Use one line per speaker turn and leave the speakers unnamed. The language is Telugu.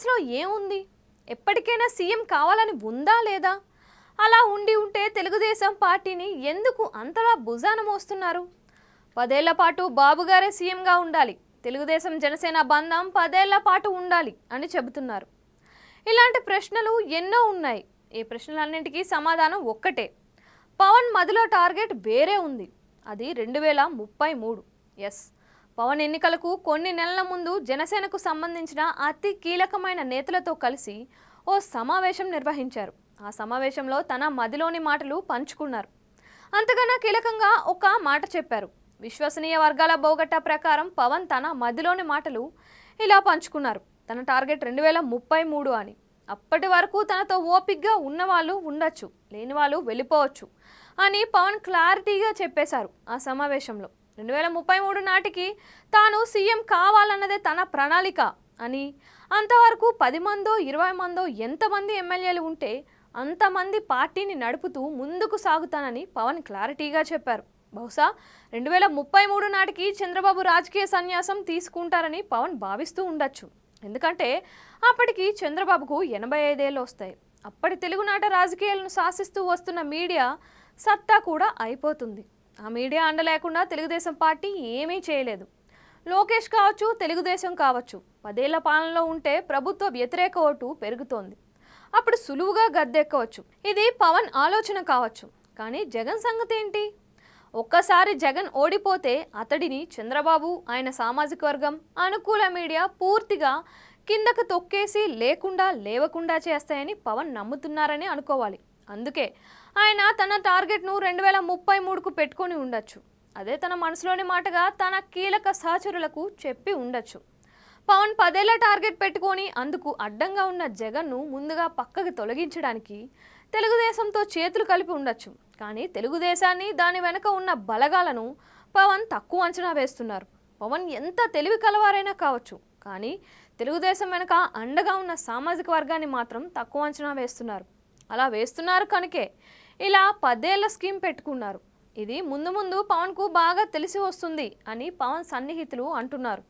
మనసులో ఏముంది? ఎప్పటికైనా సీఎం కావాలని ఉందా లేదా? అలా ఉంటే తెలుగుదేశం పార్టీని ఎందుకు అంతలా భుజాన మోస్తున్నారు? 10 ఏళ్ల పాటు బాబు గారే సీఎంగా ఉండాలి, తెలుగుదేశం జనసేన బంధం 10 ఏళ్ల పాటు ఉండాలి అని చెబుతున్నారు. ఇలాంటి ప్రశ్నలు ఎన్నో ఉన్నాయి. ఈ ప్రశ్నలన్నింటికీ సమాధానం ఒక్కటే. పవన్ మదిలో టార్గెట్ వేరే ఉంది. అది 2033. ఎస్, పవన్ ఎన్నికలకు కొన్ని నెలల ముందు జనసేనకు సంబంధించిన అతి కీలకమైన నేతలతో కలిసి ఓ సమావేశం నిర్వహించారు. ఆ సమావేశంలో తన మదిలోని మాటలు పంచుకున్నారు. అంతకన్నా కీలకంగా ఒక మాట చెప్పారు. విశ్వసనీయ వర్గాల బోగట్టా ప్రకారం పవన్ తన మదిలోని మాటలు ఇలా పంచుకున్నారు. తన టార్గెట్ 2033 అని. అప్పటి వరకు తనతో ఓపిక్గా ఉన్నవాళ్ళు ఉండొచ్చు, లేని వాళ్ళు వెళ్ళిపోవచ్చు అని పవన్ క్లారిటీగా చెప్పేశారు ఆ సమావేశంలో. 2033 నాటికి తాను సీఎం కావాలన్నదే తన ప్రణాళిక అని, అంతవరకు 10 మందో 20 మందో ఎంతమంది ఎమ్మెల్యేలు ఉంటే అంతమంది పార్టీని నడుపుతూ ముందుకు సాగుతానని పవన్ క్లారిటీగా చెప్పారు. బహుశా 2033 నాటికి చంద్రబాబు రాజకీయ సన్యాసం తీసుకుంటారని పవన్ భావిస్తూ ఉండొచ్చు. ఎందుకంటే అప్పటికి చంద్రబాబుకు 85 ఏళ్ళు వస్తాయి. అప్పటి తెలుగునాట రాజకీయాలను శాసిస్తూ వస్తున్న మీడియా సత్తా కూడా అయిపోతుంది. ఆ మీడియా అండ లేకుండా తెలుగుదేశం పార్టీ ఏమీ చేయలేదు. లోకేష్ కావచ్చు, తెలుగుదేశం కావచ్చు, 10 ఏళ్ల పాలనలో ఉంటే ప్రభుత్వ వ్యతిరేక ఓటు పెరుగుతోంది. అప్పుడు సులువుగా గద్దెక్కవచ్చు. ఇది పవన్ ఆలోచన కావచ్చు. కానీ జగన్ సంగతి ఏంటి? ఒక్కసారి జగన్ ఓడిపోతే అతడిని చంద్రబాబు, ఆయన సామాజిక వర్గం, అనుకూల మీడియా పూర్తిగా కిందకు తొక్కేసి లేవకుండా చేస్తాయని పవన్ నమ్ముతున్నారని అనుకోవాలి. అందుకే ఆయన తన టార్గెట్ను 2033కు పెట్టుకొని ఉండొచ్చు. అదే తన మనసులోని మాటగా తన కీలక సహచరులకు చెప్పి ఉండొచ్చు. పవన్ 10 ఏళ్ల టార్గెట్ పెట్టుకొని అందుకు అడ్డంగా ఉన్న జగన్ను ముందుగా పక్కకి తొలగించడానికి తెలుగుదేశంతో చేతులు కలిపి ఉండొచ్చు. కానీ తెలుగుదేశాన్ని, దాని వెనుక ఉన్న బలగాలను పవన్ తక్కువ అంచనా వేస్తున్నారు. పవన్ ఎంత తెలివి కలవారైనా కావచ్చు, కానీ తెలుగుదేశం వెనుక అండగా ఉన్న సామాజిక వర్గాన్ని మాత్రం తక్కువ అంచనా వేస్తున్నారు. అలా వేస్తున్నారు కనుకే ఇలా 10 ఏళ్ల స్కీమ్ పెట్టుకున్నారు. ఇది ముందు పవన్కు బాగా తెలిసి వస్తుంది అని పవన్ సన్నిహితులు అంటున్నారు.